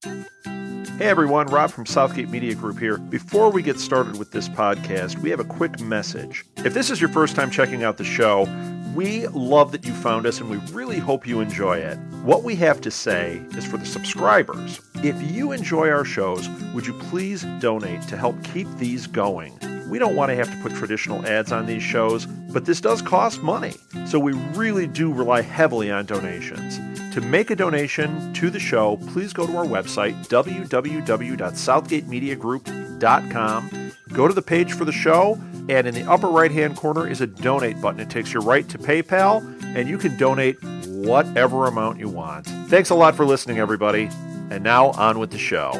Hey everyone, Rob from Southgate Media Group here. Before we get started with this podcast, we have a quick message. If this is your first time checking out the show, we love that you found us and we really hope you enjoy it. What we have to say is for the subscribers. If you enjoy our shows, would you please donate to help keep these going? We don't want to have to put traditional ads on these shows, but this does cost money. So we really do rely heavily on donations. To make a donation to the show, please go to our website, www.southgatemediagroup.com. Go to the page for the show, and in the upper right-hand corner is a donate button. It takes you right to PayPal, and you can donate whatever amount you want. Thanks a lot for listening, everybody. And now on with the show.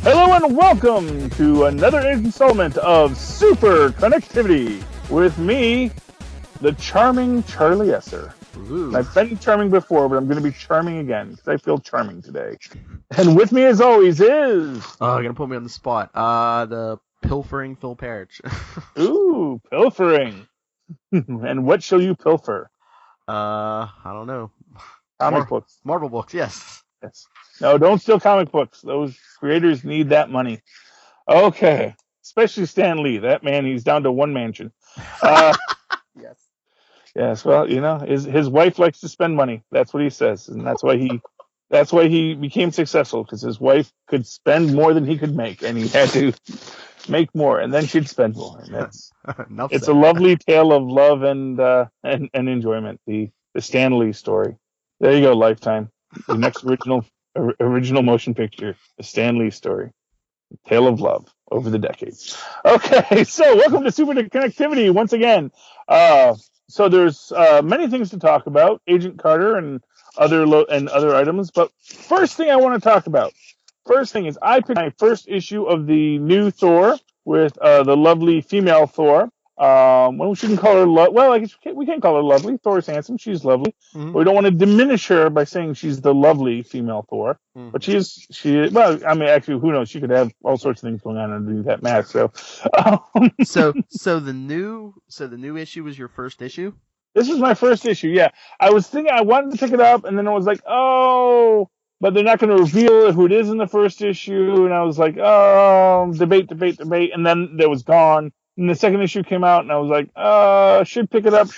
Hello and welcome to another installment of SuperConnectivity with me, the charming Charlie Esser. Ooh. I've been charming before, but I'm going to be charming again because I feel charming today. And with me, as always, is... Oh, you're going to put me on the spot. The pilfering Phil Parrish. Ooh, pilfering. And what shall you pilfer? I don't know. Comic books. Marvel books, yes. Yes. No, don't steal comic books. Those creators need that money. Okay. Especially Stan Lee. That man, he's down to one mansion. Yes. Yes, well, you know, his wife likes to spend money. That's what he says, and that's why he became successful, because his wife could spend more than he could make, and he had to make more, and then she'd spend more. And it's a lovely tale of love and enjoyment. The Stan Lee story. There you go, Lifetime. The next original motion picture, the Stan Lee story. Tale of love over the decades. Okay, so welcome to Super Connectivity once again. So there's many things to talk about, Agent Carter and other items. But first thing I want to talk about, is I picked my first issue of the new Thor with the lovely female Thor. Well, we shouldn't call her well, I guess we can call her lovely. Thor's handsome. She's lovely. Mm-hmm. We don't want to diminish her by saying she's the lovely female Thor. Mm-hmm. But well, I mean, actually, who knows? She could have all sorts of things going on underneath that mask. So the new issue was your first issue? This is my first issue. Yeah, I was thinking I wanted to pick it up, and then I was like, oh, but they're not going to reveal who it is in the first issue, and I was like, oh, debate, and then it was gone. And the second issue came out, and I was like, should pick it up,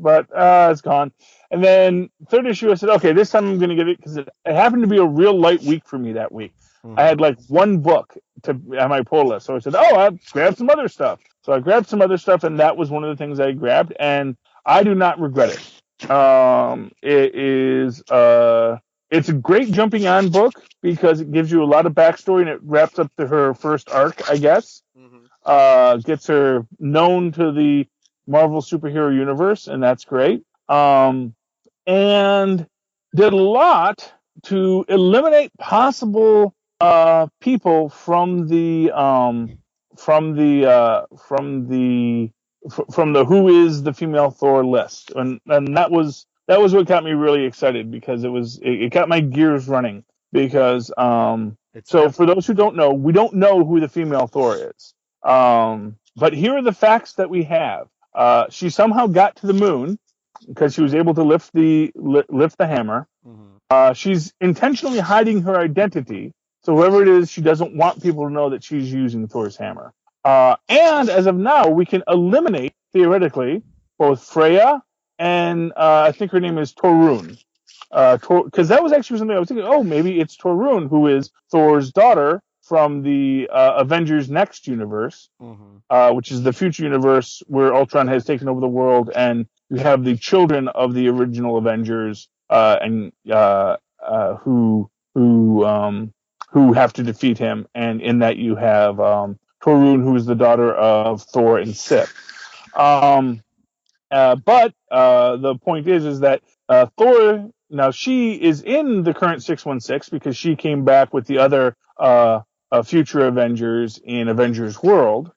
but it's gone. And then third issue, I said, okay, this time I'm going to get it, because it happened to be a real light week for me that week. Mm-hmm. I had like one book on my pull list, so I said, I'll grab some other stuff. So I grabbed some other stuff, and that was one of the things I grabbed, and I do not regret it. It's a great jumping on book, because it gives you a lot of backstory, and it wraps up to her first arc, I guess. Mm-hmm. Gets her known to the Marvel superhero universe, and that's great. And did a lot to eliminate possible people from the who is the female Thor list, and that was what got me really excited, because it got my gears running, because for those who don't know, we don't know who the female Thor is. But here are the facts that we have. She somehow got to the moon because she was able to lift the hammer. Mm-hmm. She's intentionally hiding her identity, so whoever it is, she doesn't want people to know that she's using Thor's hammer. And as of now, we can eliminate, theoretically, both Freya and I think her name is Torunn. Because that was actually something I was thinking, maybe it's Torunn, who is Thor's daughter from the Avengers Next universe, mm-hmm. Which is the future universe where Ultron has taken over the world, and you have the children of the original Avengers who have to defeat him, and in that you have Torunn, who is the daughter of Thor and Sif. But the point is that Thor, now she is in the current 616 because she came back with the other future Avengers in Avengers World.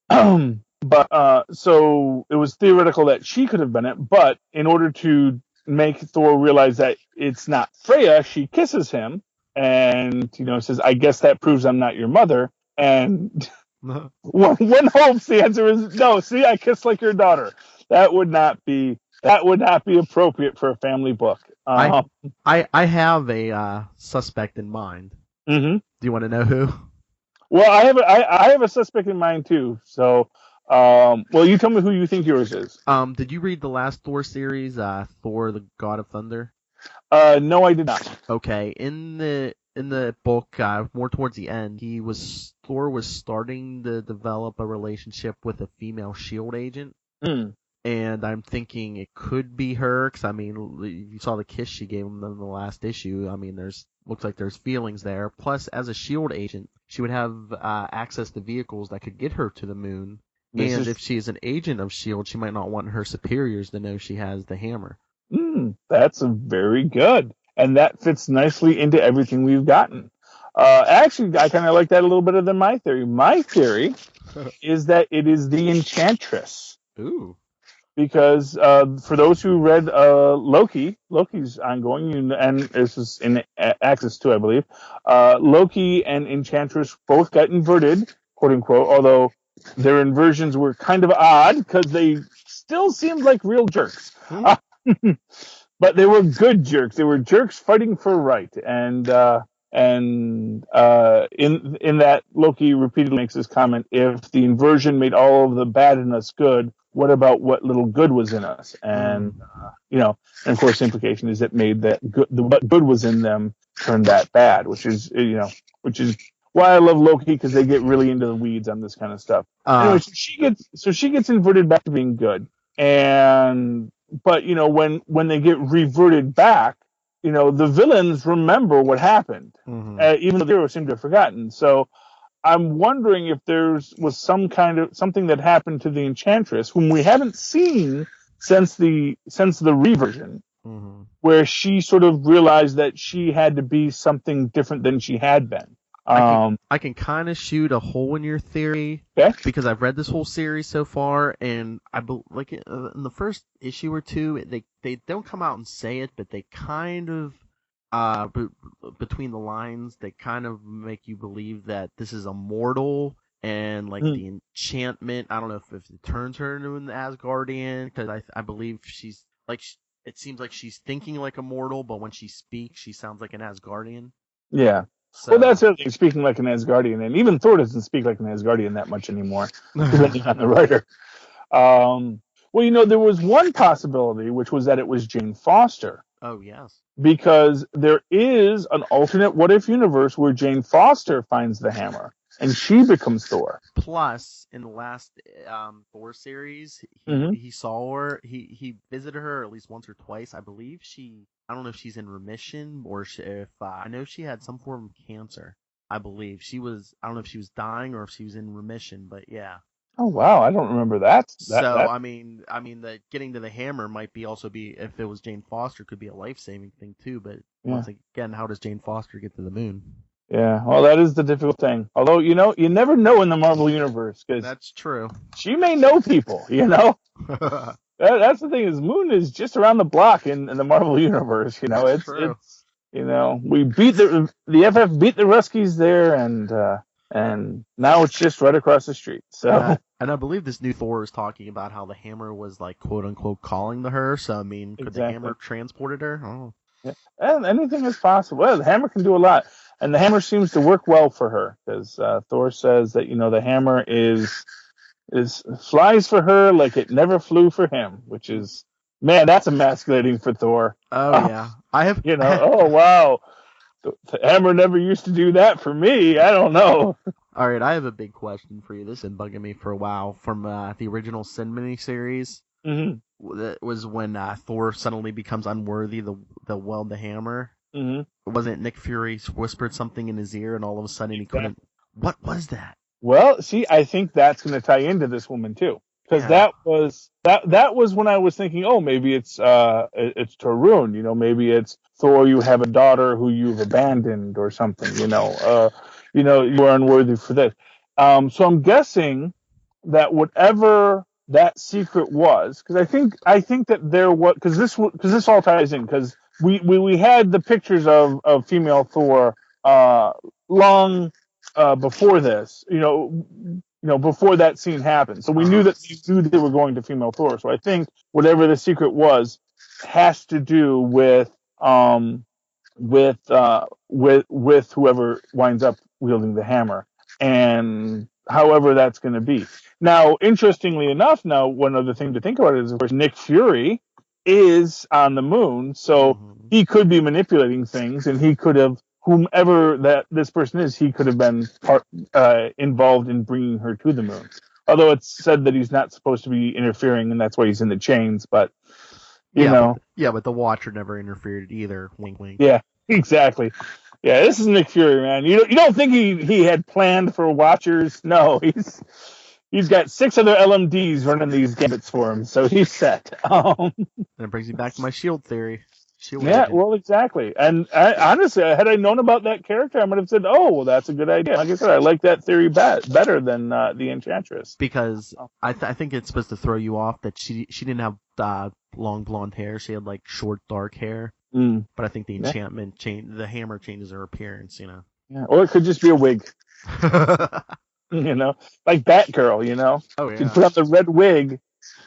But so it was theoretical that she could have been it, but in order to make Thor realize that it's not Freya. She kisses him and, says, I guess that proves I'm not your mother. And one hopes the answer is no. See, I kiss like your daughter. That would not be appropriate for a family book. I have a suspect in mind. Mm-hmm. Do you want to know who? Well, I have a suspect in mind too. So, you tell me who you think yours is. Did you read the last Thor series, Thor: The God of Thunder? No, I did not. Okay, in the book, more towards the end, Thor was starting to develop a relationship with a female Shield agent. Mm. And I'm thinking it could be her, because, you saw the kiss she gave him in the last issue. Looks like there's feelings there. Plus, as a SHIELD agent, she would have access to vehicles that could get her to the moon. If she is an agent of SHIELD, she might not want her superiors to know she has the hammer. That's very good. And that fits nicely into everything we've gotten. Actually, I kind of like that a little better than my theory. My theory is that it is the Enchantress. Ooh. Because for those who read Loki's ongoing, and this is in Axis 2, I believe, Loki and Enchantress both got inverted, quote unquote, although their inversions were kind of odd because they still seemed like real jerks. But they were good jerks. They were jerks fighting for right. And in that, Loki repeatedly makes this comment, if the inversion made all of the bad in us good, what about what little good was in us? And, and of course, the implication is it made that what good was in them turn that bad, which is why I love Loki, because they get really into the weeds on this kind of stuff. Anyway, so she gets inverted back to being good. But when they get reverted back, the villains remember what happened, even though the heroes seem to have forgotten. So I'm wondering if was some kind of something that happened to the Enchantress, whom we haven't seen since the reversion, where she sort of realized that she had to be something different than she had been. I can kind of shoot a hole in your theory, because I've read this whole series so far, and like in the first issue or two, they don't come out and say it, but they kind of between the lines, they kind of make you believe that this is a mortal, and like the enchantment. I don't know if it turns her into an Asgardian, because I believe she's like it seems like she's thinking like a mortal, but when she speaks, she sounds like an Asgardian. Yeah. So. Well, that's certainly speaking like an Asgardian, and even Thor doesn't speak like an Asgardian that much anymore, depending on the writer. There was one possibility, which was that it was Jane Foster. Oh, yes. Because there is an alternate what-if universe where Jane Foster finds the hammer, and she becomes Thor. Plus, in the last Thor series, he saw her, he visited her at least once or twice. I believe I don't know if she's in remission, or if I know she had some form of cancer. I believe I don't know if she was dying or if she was in remission, but yeah. Oh wow, I don't remember that. I mean, the getting to the hammer might also be, if it was Jane Foster, could be a life-saving thing too. But once again, how does Jane Foster get to the moon? Yeah, well, that is the difficult thing. Although you never know in the Marvel universe, because that's true. She may know people. That's the thing, is Moon is just around the block in the Marvel universe. It's true. We beat the FF beat the Ruskies there, and now it's just right across the street. So. And I believe this new Thor is talking about how the hammer was like quote unquote calling to her. So could the hammer transported her? Oh. Yeah. And anything is possible. Well, the hammer can do a lot, and the hammer seems to work well for her, because Thor says that the hammer is flies for her like it never flew for him, which is, man, that's emasculating for Thor. Oh yeah, I have. Oh wow, the hammer never used to do that for me. I don't know. All right, I have a big question for you. This has been bugging me for a while. From the original Sin miniseries, that was when Thor suddenly becomes unworthy to wield the hammer. Wasn't Nick Fury whispered something in his ear, and all of a sudden he couldn't? What was that? Well, see, I think that's going to tie into this woman too, because that was when I was thinking, oh, maybe it's Tarun. Maybe it's Thor. You have a daughter who you've abandoned or something. You are unworthy for this. So I'm guessing that whatever that secret was, because I think that there was, because this all ties in, because we had the pictures of female Thor long before this, before that scene happened. So we knew they were going to female Thor. So I think whatever the secret was has to do with whoever winds up wielding the hammer, and however that's going to be. Now, interestingly enough, one other thing to think about is, of course, Nick Fury is on the moon, so he could be manipulating things, and he could have, whomever that this person is, he could have been involved in bringing her to the moon. Although it's said that he's not supposed to be interfering, and that's why he's in the chains. But but the Watcher never interfered either. Wink, wink. Yeah, exactly. Yeah, this is Nick Fury, man. You don't think he had planned for Watchers? No, he's got 6 other LMDs running these gambits for him, so he's set. And it brings me back to my Shield theory. Well, exactly. And honestly, had I known about that character, I might have said, "Oh, well, that's a good idea." Like I said, I like that theory better than the Enchantress, because I think it's supposed to throw you off that she didn't have long blonde hair; she had like short dark hair. But I think the enchantment the hammer changes her appearance. Yeah, or it could just be a wig. Like Batgirl. Oh yeah. She'd put on the red wig,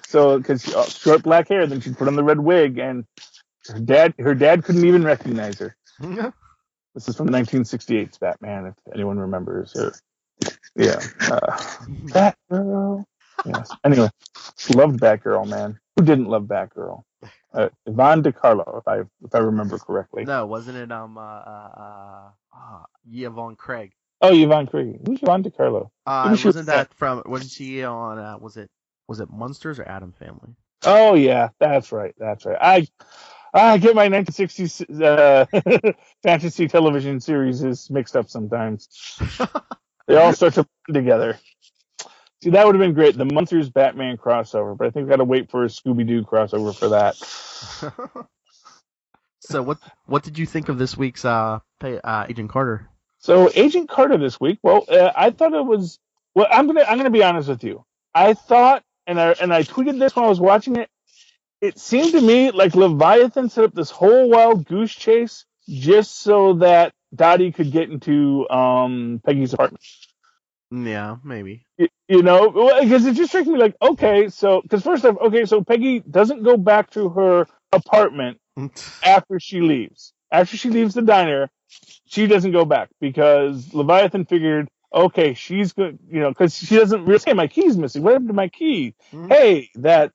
so because short black hair, then she'd put on the red wig and. Her dad couldn't even recognize her. This is from 1968's Batman, if anyone remembers. Batgirl. Yes. Anyway, loved Batgirl, man. Who didn't love Batgirl? Yvonne DiCarlo, if I remember correctly. No, wasn't it Yvonne Craig? Oh, Yvonne Craig. Who's Yvonne DiCarlo? Wasn't she on? Was it Munsters or Addams Family? Oh yeah, that's right. I get my 1960s fantasy television series mixed up sometimes. They all start to blend together. See, that would have been great, the Munsters Batman crossover, but I think we got to wait for a Scooby-Doo crossover for that. So what did you think of this week's Agent Carter? So Agent Carter this week, well, I thought it was. Well, I'm gonna be honest with you. I thought, and I tweeted this when I was watching it. It seemed to me like Leviathan set up this whole wild goose chase just so that Dottie could get into Peggy's apartment. Yeah, maybe. Because it just struck me like, okay, so because first off, so Peggy doesn't go back to her apartment after she leaves. After she leaves the diner, she doesn't go back because Leviathan figured, okay, she's good, because she doesn't really say my key's missing. What happened to my key? Hey, that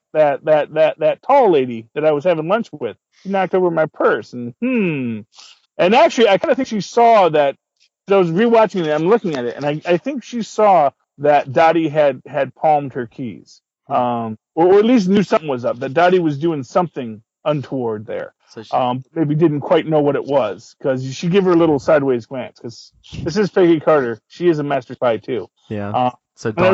tall lady that I was having lunch with, she knocked over my purse. And actually, I kind of think she saw that. I was rewatching it. I'm looking at it, and I think she saw that Dottie had palmed her keys, or at least knew something was up. That Dottie was doing something untoward there. So maybe didn't quite know what it was, because she gave her a little sideways glance, because this is Peggy Carter. She is a master spy too. Yeah. So Dottie... I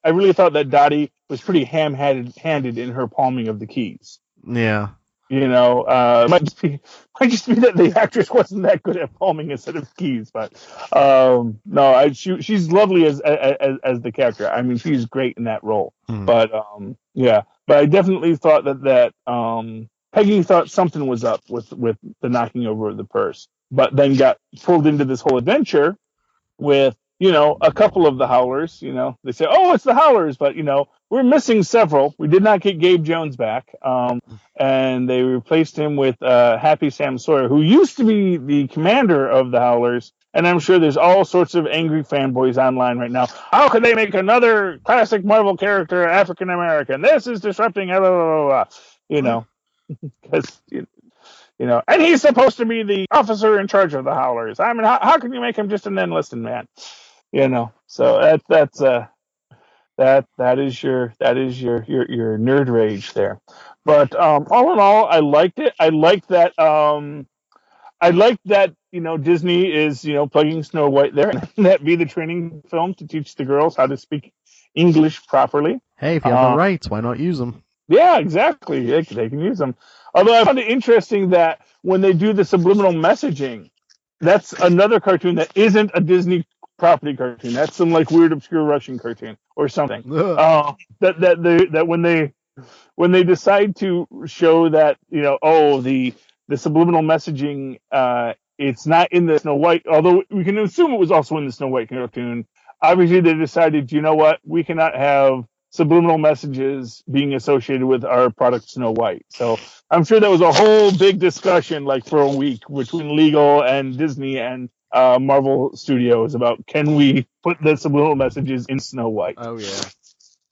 really thought that Dottie was pretty ham-handed in her palming of the keys. Yeah. Might just be that the actress wasn't that good at palming a set of keys, but no, she's lovely as the character. I mean, she's great in that role. But but I definitely thought that Peggy thought something was up with the knocking over of the purse, but then got pulled into this whole adventure with, a couple of the Howlers. They say, oh, it's the Howlers, but, we're missing several. We did not get Gabe Jones back, and they replaced him with Happy Sam Sawyer, who used to be the commander of the Howlers. And I'm sure there's all sorts of angry fanboys online right now. How could they make another classic Marvel character African American? This is disrupting, blah, blah, blah, because and he's supposed to be the officer in charge of the Howlers. I mean, how can you make him just an enlisted man? So that is your nerd rage there. But all in all, I liked it. I liked that. Disney is plugging Snow White there, and that be the training film to teach the girls how to speak English properly. Hey, if you have the rights, why not use them? Yeah, exactly. They can use them. Although I found it interesting that when they do the subliminal messaging, that's another cartoon that isn't a Disney property cartoon. That's some like weird obscure Russian cartoon or something. That when they decide to show that, the subliminal messaging, it's not in the Snow White, although we can assume it was also in the Snow White cartoon. Obviously, they decided, you know what, we cannot have subliminal messages being associated with our product Snow White. So I'm sure that was a whole big discussion, like for a week, between legal and Disney and Marvel Studios about, can we put the subliminal messages in Snow White? Oh yeah.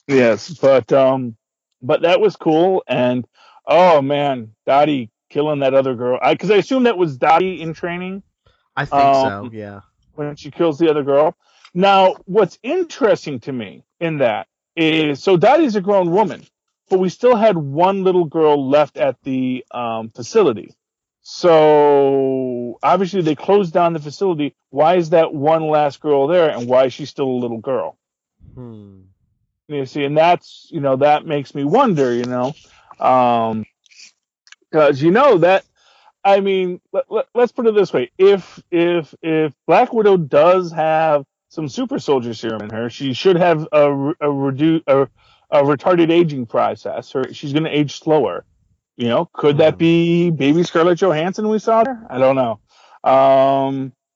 Yes, but that was cool, and oh man, Dottie killing that other girl. Because I assume that was Dottie in training. I think so. Yeah. When she kills the other girl. Now, what's interesting to me in that is, so Dottie's a grown woman, but we still had one little girl left at the facility. So obviously they closed down the facility. Why is that one last girl there, and why is she still a little girl? You see, and that's, that makes me wonder, because that, I mean, let's put it this way: if Black Widow does have some super soldier serum in her, she should have a retarded aging process. She's going to age slower. Could that be baby Scarlett Johansson we saw there? I don't know.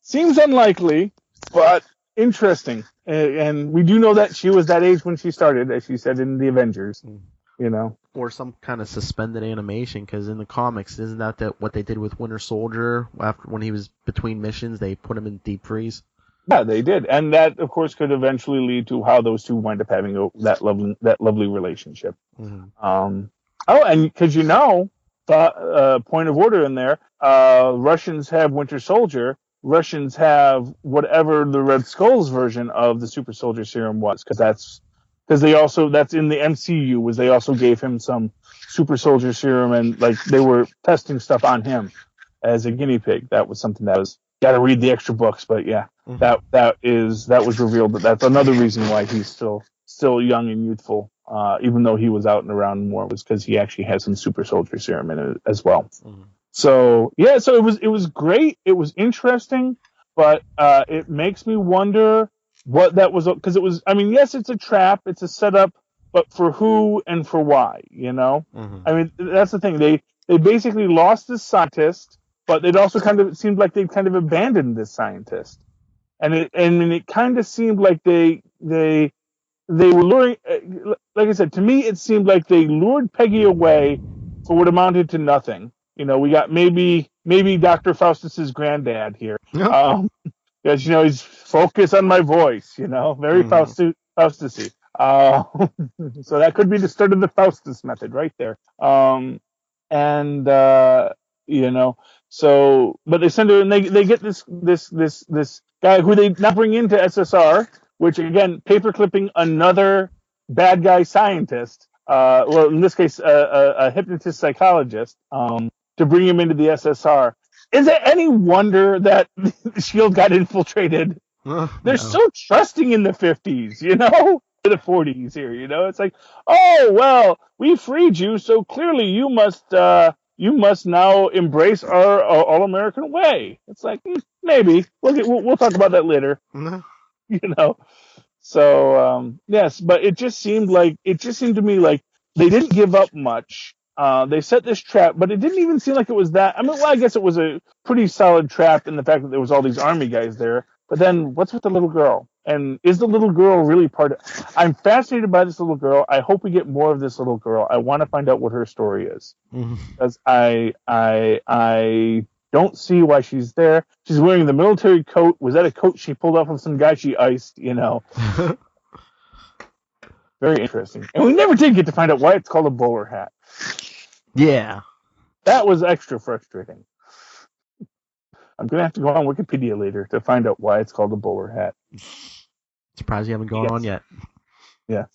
Seems unlikely, but interesting. And we do know that she was that age when she started, as she said in the Avengers. Or some kind of suspended animation, because in the comics, isn't that what they did with Winter Soldier? After, when he was between missions, they put him in deep freeze. Yeah, they did, and that, of course, could eventually lead to how those two wind up having that lovely relationship. And because point of order in there, Russians have Winter Soldier. Russians have whatever the Red Skull's version of the super soldier serum was, because that's in the MCU, was they also gave him some super soldier serum, and like they were testing stuff on him as a guinea pig. That was something that was, got to read the extra books, but yeah, that was revealed. But that's another reason why he's still young and youthful, even though he was out and around more, was because he actually has some super soldier serum in it as well. So yeah, so it was great. It was interesting, but it makes me wonder what that was, because it was, I mean, yes, it's a trap, it's a setup, but for who and for why, I mean, that's the thing. They basically lost this scientist, but it also it seemed like they kind of abandoned this scientist. And it kind of seemed like they were luring, like I said, to me, it seemed like they lured Peggy away for what amounted to nothing. We got maybe Dr. Faustus's granddad here. Because, he's focused on my voice, very Faustus-y. So that could be the start of the Faustus method right there. So, but they send her, and they get this guy who they now bring into SSR, which again, paperclipping another bad guy scientist, well, in this case, a hypnotist psychologist, to bring him into the SSR. Is it any wonder that S.H.I.E.L.D. got infiltrated? They're so trusting in the 50s, the 40s here, It's like, oh, well, we freed you, so clearly you must now embrace our all-American way. It's like, maybe. We'll talk about that later, So, yes, but it just seemed to me like they didn't give up much. They set this trap, but it didn't even seem like it was that. I mean, well, I guess it was a pretty solid trap in the fact that there was all these army guys there. But then, what's with the little girl? And is the little girl really part of? I'm fascinated by this little girl. I hope we get more of this little girl. I want to find out what her story is, because I don't see why she's there. She's wearing the military coat. Was that a coat she pulled off of some guy she iced? Very interesting. And we never did get to find out why it's called a bowler hat. Yeah. That was extra frustrating. I'm going to have to go on Wikipedia later to find out why it's called a bowler hat. Surprised you haven't gone on yet. Yes.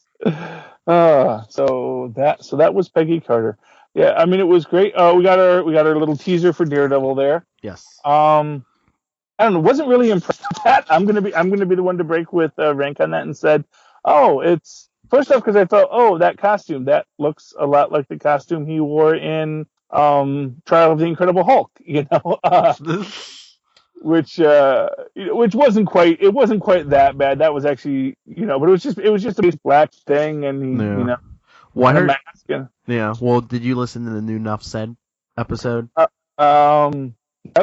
So that was Peggy Carter. Yeah, I mean, it was great. We got our little teaser for Daredevil there. Yes. I don't know, wasn't really impressed with that. I'm gonna be the one to break with Rank on that and said, oh, it's first off because I thought, oh, that costume that looks a lot like the costume he wore in Trial of the Incredible Hulk. which wasn't quite that bad. That was actually, but it was just a black thing, and he, Well, I and a heard, mask. And, yeah. Well, did you listen to the new Nuff Said episode? oh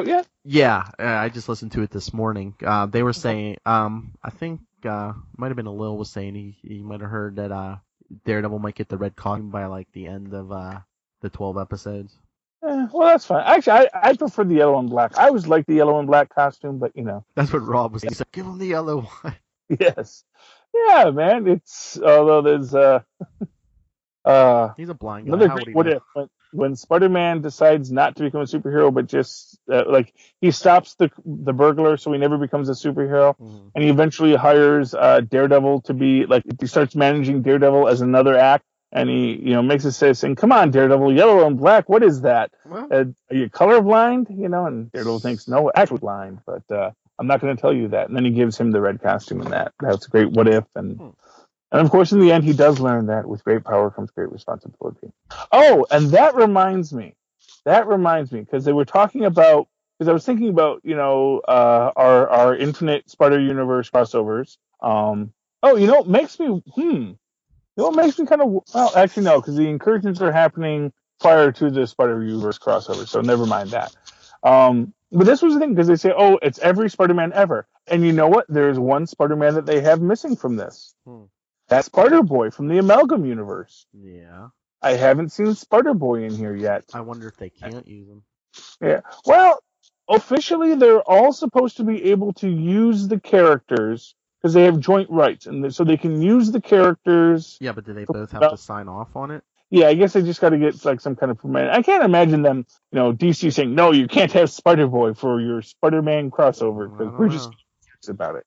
yeah. Yeah, I just listened to it this morning. They were saying, I think might have been Lil was saying he might have heard that Daredevil might get the red costume by like the end of the 12 episodes. Well, that's fine. Actually, I prefer the yellow and black. I always liked the yellow and black costume, but That's what Rob was saying. He said, give him the yellow one. Yes. Yeah, man. It's although there's he's a blind guy. another great what if when Spider-Man decides not to become a superhero, but just like he stops the burglar, so he never becomes a superhero, and he eventually hires Daredevil to be like he starts managing Daredevil as another act, and he makes it say, saying, "Come on, Daredevil, yellow and black. What is that? Are you colorblind?" And Daredevil thinks, "No, actually blind, but I'm not going to tell you that." And then he gives him the red costume, and that's a great what if And of course, in the end, he does learn that with great power comes great responsibility. Oh, and that reminds me, because they were talking about, because I was thinking about, our Infinite Spider Universe crossovers. It makes me, it makes me kind of, well, actually no, because the incursions are happening prior to the Spider Universe crossover, so never mind that. But this was the thing, because they say, oh, it's every Spider-Man ever. And you know what? There's one Spider-Man that they have missing from this. That's Spider-Boy from the Amalgam universe. Yeah. I haven't seen Spider-Boy in here yet. I wonder if they can't use him. Yeah. Well, officially, they're all supposed to be able to use the characters because they have joint rights, and so they can use the characters. Yeah, but do they both have to sign off on it? Yeah, I guess they just got to get like some kind of permit. I can't imagine them, DC saying, "No, you can't have Spider-Boy for your Spider-Man crossover," because we're just about it.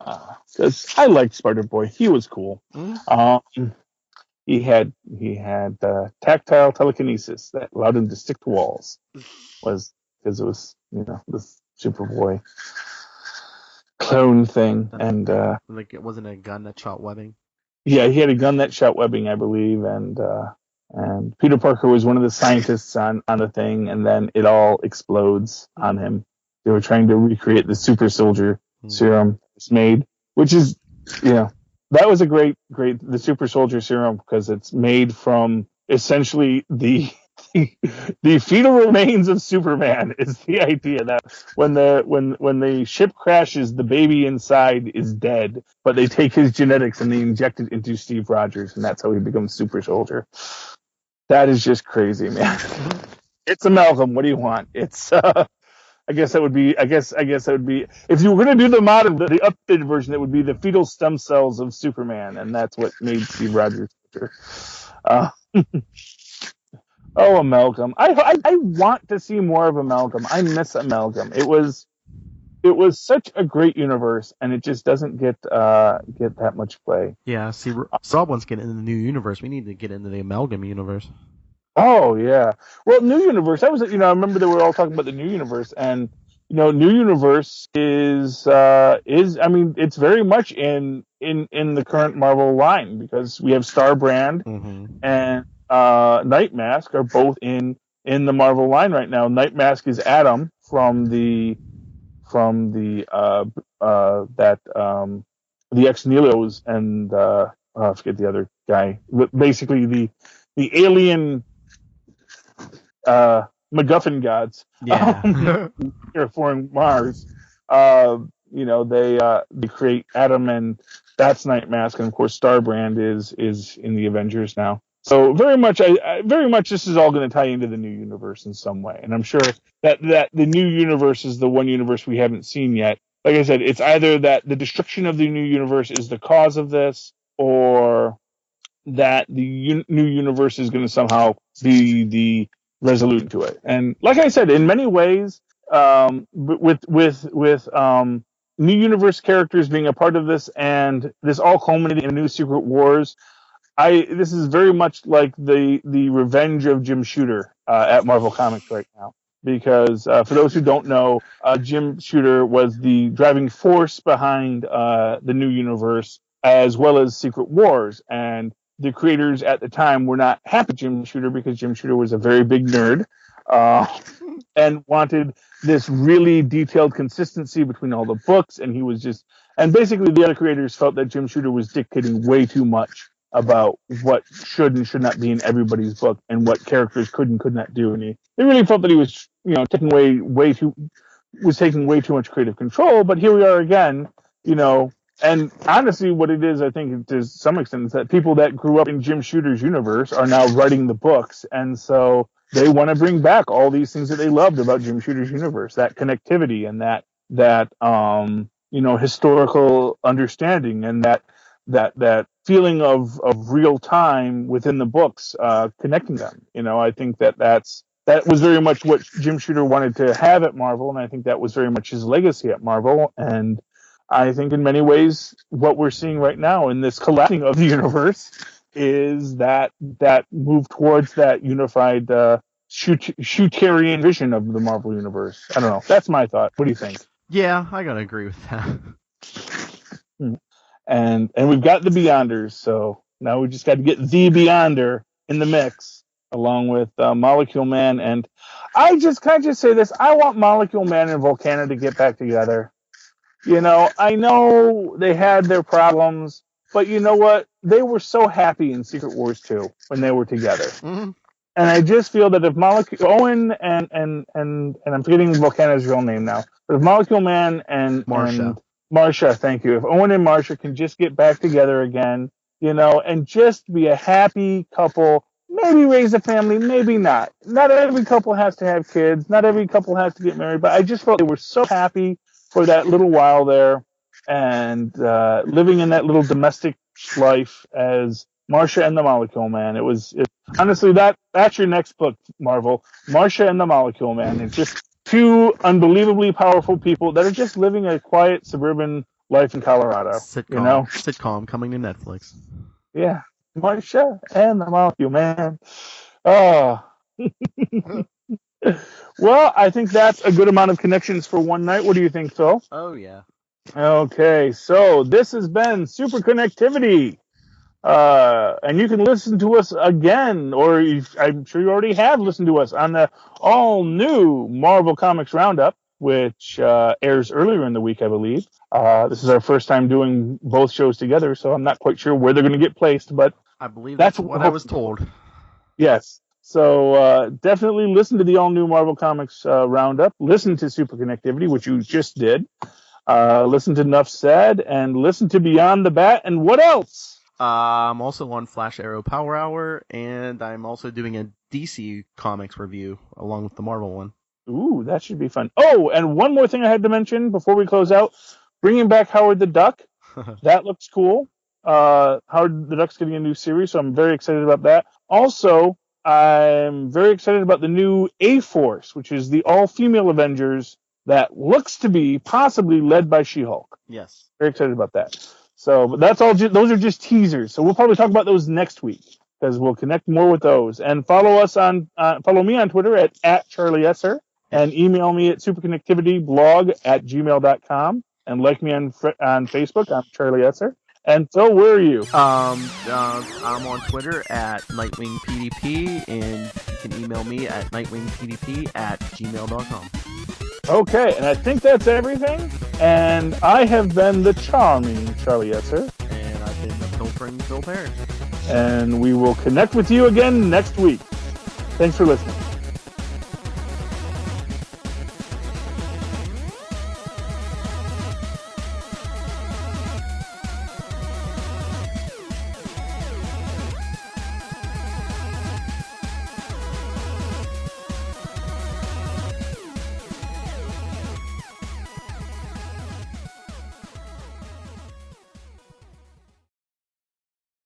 Because I liked Spider-Boy. He was cool. He had tactile telekinesis that allowed him to stick to walls. Was because it was this Superboy clone thing, and like it wasn't a gun that shot webbing. Yeah, he had a gun that shot webbing, I believe, and Peter Parker was one of the scientists on the thing, and then it all explodes on him. They were trying to recreate the super soldier serum it's made, which is, that was a great, the super soldier serum, because it's made from essentially the fetal remains of Superman. Is the idea that when the ship crashes, the baby inside is dead, but they take his genetics and they inject it into Steve Rogers, and that's how he becomes super soldier. That is just crazy, man. It's Amalgam. What do you want? It's I guess that would be if you were going to do the updated version, it would be the fetal stem cells of Superman, and that's what made Steve Rogers. Oh, Amalgam! I want to see more of Amalgam. I miss Amalgam. It was such a great universe, and it just doesn't get that much play. Yeah, see, Rob wants to get into the new universe. We need to get into the Amalgam universe. Oh yeah. Well, New Universe. That was I remember they were all talking about the New Universe, and New Universe is it's very much in the current Marvel line, because we have Starbrand and Night Mask are both in the Marvel line right now. Night Mask is Adam from the Ex Nihilos, and I forget the other guy. But basically the alien MacGuffin gods. Terraforming Mars. They create Adam, and that's Night Mask, and of course Starbrand is in the Avengers now. So very much this is all going to tie into the new universe in some way, and I'm sure that the new universe is the one universe we haven't seen yet. Like I said, it's either that the destruction of the new universe is the cause of this, or that the new universe is going to somehow be the resolution to it. And like I said, in many ways, with new universe characters being a part of this, and this all culminating in new Secret Wars, this is very much like the revenge of Jim Shooter at Marvel Comics right now. Because for those who don't know, Jim Shooter was the driving force behind the new universe, as well as Secret Wars. And the creators at the time were not happy with Jim Shooter, because Jim Shooter was a very big nerd. and wanted this really detailed consistency between all the books. And he was just, and basically the other creators felt that Jim Shooter was dictating way too much about what should and should not be in everybody's book and what characters could and could not do. And they really felt that he was, taking way too much creative control. But here we are again, and honestly, what it is, I think, to some extent, is that people that grew up in Jim Shooter's universe are now writing the books, and so they want to bring back all these things that they loved about Jim Shooter's universe, that connectivity and that historical understanding and that feeling of real time within the books, connecting them. I think that was very much what Jim Shooter wanted to have at Marvel, and I think that was very much his legacy at Marvel. And I think in many ways what we're seeing right now in this collapsing of the universe is that move towards that unified Shooterian vision of the Marvel universe. I don't know. That's my thought. What do you think? Yeah, I gotta agree with that. And we've got the Beyonders, so now we just got to get the Beyonder in the mix, along with Molecule Man. And can I just say this? I want Molecule Man and Volcana to get back together. I know they had their problems, but you know what? They were so happy in Secret Wars 2 when they were together. Mm-hmm. And I just feel that if Owen and I'm forgetting Volcana's real name now, but if Molecule Man and Marsha, thank you. If Owen and Marsha can just get back together again, and just be a happy couple, maybe raise a family, maybe not. Not every couple has to have kids. Not every couple has to get married. But I just felt they were so happy for that little while there, and living in that little domestic life as Marsha and the Molecule Man. Honestly, that's your next book, Marvel. Marsha and the Molecule Man. It's just two unbelievably powerful people that are just living a quiet suburban life in Colorado. Sitcom coming to Netflix. Yeah, Marsha and the Molecule Man. Oh. Well, I think that's a good amount of connections for one night. What do you think, Phil? Oh, yeah. Okay, so this has been SuperConnectivity. And you can listen to us again, or I'm sure you already have listened to us on the all-new Marvel Comics Roundup, which airs earlier in the week, I believe. This is our first time doing both shows together, so I'm not quite sure where they're going to get placed, but I believe that's what I was told. Yes. So definitely listen to the all-new Marvel Comics Roundup. Listen to SuperConnectivity, which you just did. Listen to Enough Said, and listen to Beyond the Bat. And what else? I'm also on Flash Arrow Power Hour, and I'm also doing a DC Comics review along with the Marvel one. Ooh, that should be fun. Oh, and one more thing I had to mention before we close out. Bringing back Howard the Duck. That looks cool. Howard the Duck's getting a new series, so I'm very excited about that. Also, I'm very excited about the new A-Force, which is the all-female Avengers that looks to be possibly led by She-Hulk. Yes. Very excited about that. So, but that's all. Those are just teasers. So we'll probably talk about those next week because we'll connect more with those. And follow me on Twitter at Charlie Esser, and email me at superconnectivityblog@gmail.com, and like me on Facebook. I'm Charlie Esser. And Phil, where are you? I'm on Twitter at NightwingPDP, and you can email me at nightwingpdp@gmail.com. Okay, and I think that's everything. And I have been the charming Charlie Esser. And I've been the pilfering Phil Parrish. And we will connect with you again next week. Thanks for listening.